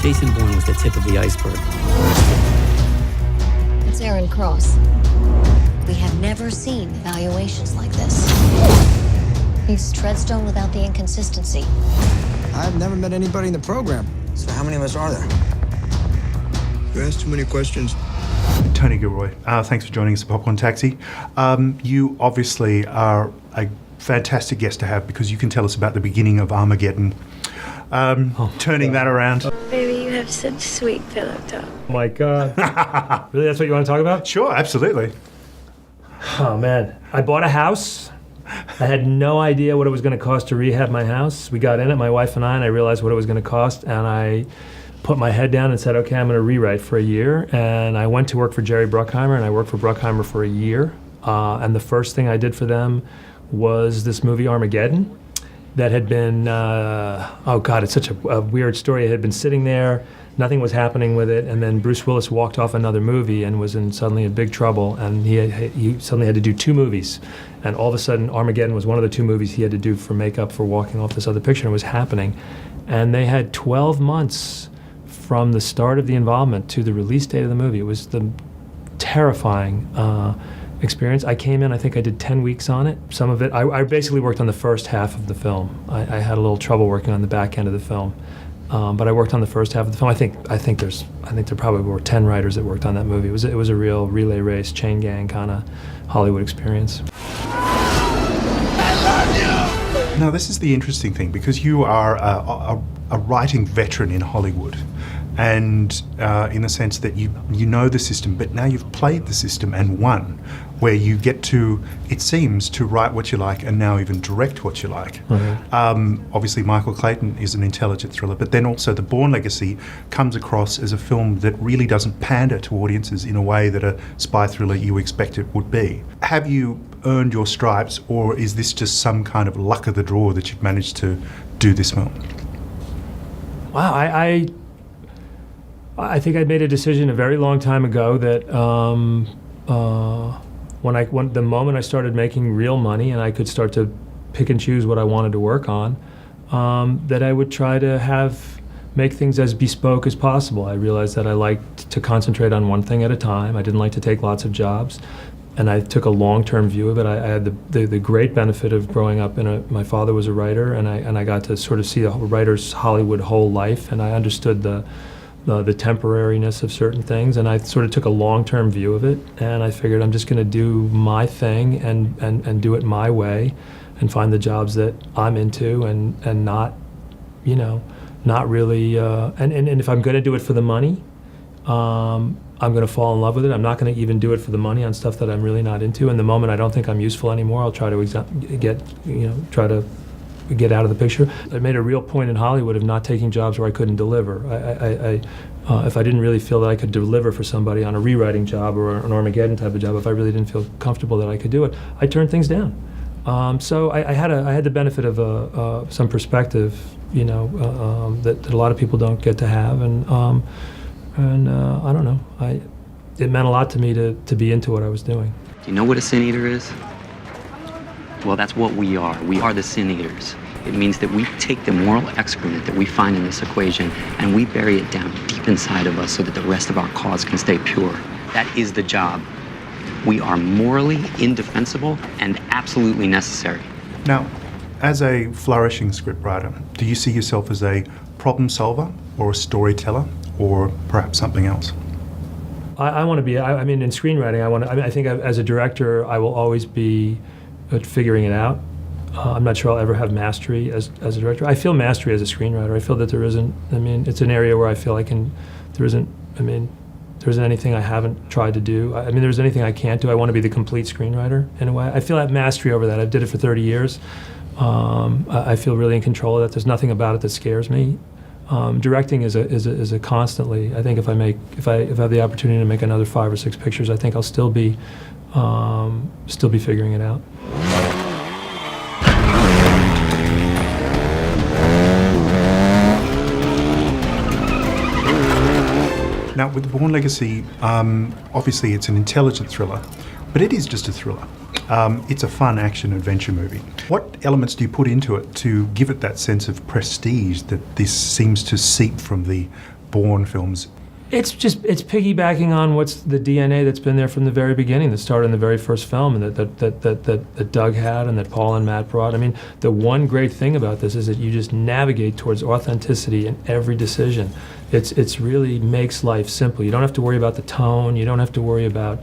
Jason Bourne was the tip of the iceberg. It's Aaron Cross. We have never seen evaluations like this. He's Treadstone without the inconsistency. I've never met anybody in the program. So how many of us are there? You ask too many questions. Tony Gilroy, thanks for joining us at Popcorn Taxi. You obviously are a fantastic guest to have because you can tell us about the beginning of Armageddon, turning that around. Baby, you have such sweet pillow talk. Oh my God. Really, that's what you want to talk about? Sure, absolutely. Oh man, I bought a house. I had no idea what it was going to cost to rehab my house. We got in it, my wife and I realized what it was going to cost, and I put my head down and said, okay, I'm going to rewrite for a year. And I went to work for Jerry Bruckheimer, and I worked for Bruckheimer for a year. And the first thing I did for them was this movie Armageddon that had been, oh God, it's such a weird story. It had been sitting there, nothing was happening with it, and then Bruce Willis walked off another movie and was suddenly in big trouble, and he suddenly had to do 2 movies. And all of a sudden, Armageddon was one of the 2 movies he had to do for makeup for walking off this other picture, and it was happening. And they had 12 months from the start of the involvement to the release date of the movie. It was the terrifying experience. I came in, I think I did 10 weeks on it. Some of it, I basically worked on the first half of the film. I had a little trouble working on the back end of the film. But I worked on the first half of the film. I think there probably were 10 writers that worked on that movie. It was a real relay race, chain gang kind of Hollywood experience. Now, this is the interesting thing because you are a writing veteran in Hollywood, and in the sense that you know the system, but now you've played the system and won, where you get to, it seems, to write what you like and now even direct what you like. Mm-hmm. Obviously, Michael Clayton is an intelligent thriller, but then also the Bourne Legacy comes across as a film that really doesn't pander to audiences in a way that a spy thriller you expect it would be. Have you earned your stripes, or is this just some kind of luck of the draw that you've managed to do this film? Wow, I think I made a decision a very long time ago that when the moment I started making real money and I could start to pick and choose what I wanted to work on, that I would try to make things as bespoke as possible. I realized that I liked to concentrate on one thing at a time. I didn't like to take lots of jobs, and I took a long-term view of it. I had the great benefit of growing up my father was a writer, and I got to sort of see a writer's Hollywood whole life, and I understood the temporariness of certain things, and I sort of took a long-term view of it, and I figured I'm just going to do my thing and do it my way and find the jobs that I'm into and not, not really, and if I'm going to do it for the money, I'm going to fall in love with it. I'm not going to even do it for the money on stuff that I'm really not into, and the moment I don't think I'm useful anymore, I'll try to get out of the picture. I made a real point in Hollywood of not taking jobs where I couldn't deliver. If I didn't really feel that I could deliver for somebody on a rewriting job or an Armageddon type of job, if I really didn't feel comfortable that I could do it, I turned things down. So I had the benefit of some perspective, that a lot of people don't get to have, and I don't know. It meant a lot to me to be into what I was doing. Do you know what a sin eater is? Well, that's what we are. We are the sin eaters. It means that we take the moral excrement that we find in this equation and we bury it down deep inside of us so that the rest of our cause can stay pure. That is the job. We are morally indefensible and absolutely necessary. Now, as a flourishing scriptwriter, do you see yourself as a problem solver or a storyteller or perhaps something else? I want to be, in screenwriting, I think as a director, I will always be figuring it out. I'm not sure I'll ever have mastery as a director. I feel mastery as a screenwriter. I feel that there isn't, it's an area where I feel there isn't anything I haven't tried to do. There isn't anything I can't do. I want to be the complete screenwriter in a way. I feel I have mastery over that. I did it for 30 years. I feel really in control of that. There's nothing about it that scares me. Directing is a constantly. I think if I have the opportunity to make another 5 or 6 pictures, I think I'll still be figuring it out. Now, with the Bourne Legacy, obviously it's an intelligent thriller, but it is just a thriller. It's a fun action-adventure movie. What elements do you put into it to give it that sense of prestige that this seems to seep from the Bourne films? It's piggybacking on what's the DNA that's been there from the very beginning, that started in the very first film, and that Doug had and that Paul and Matt brought. I mean, the one great thing about this is that you just navigate towards authenticity in every decision. It's really makes life simple. You don't have to worry about the tone. You don't have to worry about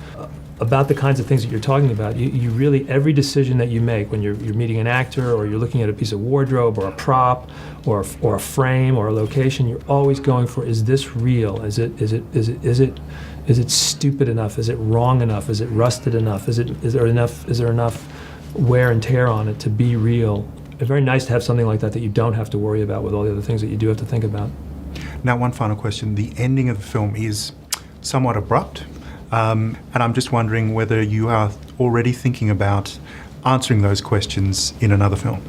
the kinds of things that you're talking about. You really, every decision that you make when you're meeting an actor, or you're looking at a piece of wardrobe or a prop or a frame or a location, you're always going for, is this real? Is it stupid enough? Is it wrong enough? Is it rusted enough? Is there enough wear and tear on it to be real? It's very nice to have something like that you don't have to worry about with all the other things that you do have to think about. Now, one final question. The ending of the film is somewhat abrupt. And I'm just wondering whether you are already thinking about answering those questions in another film.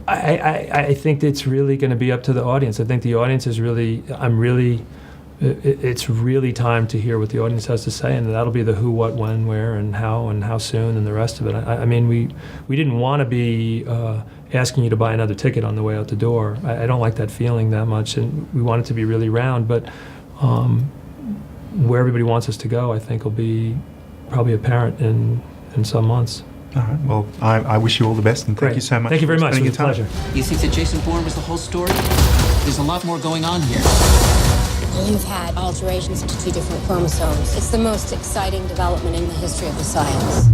I think it's really going to be up to the audience. I think the audience is it's really time to hear what the audience has to say, and that'll be the who, what, when, where, and how soon, and the rest of it. I mean, we didn't want to be asking you to buy another ticket on the way out the door. I don't like that feeling that much, and we want it to be really round, but where everybody wants us to go, I think, will be probably apparent in some months. All right. Well, I wish you all the best, and thank you so much. Thank you very much. It was a pleasure. You think that Jason Bourne was the whole story? There's a lot more going on here. You've had alterations to 2 different chromosomes. It's the most exciting development in the history of the science.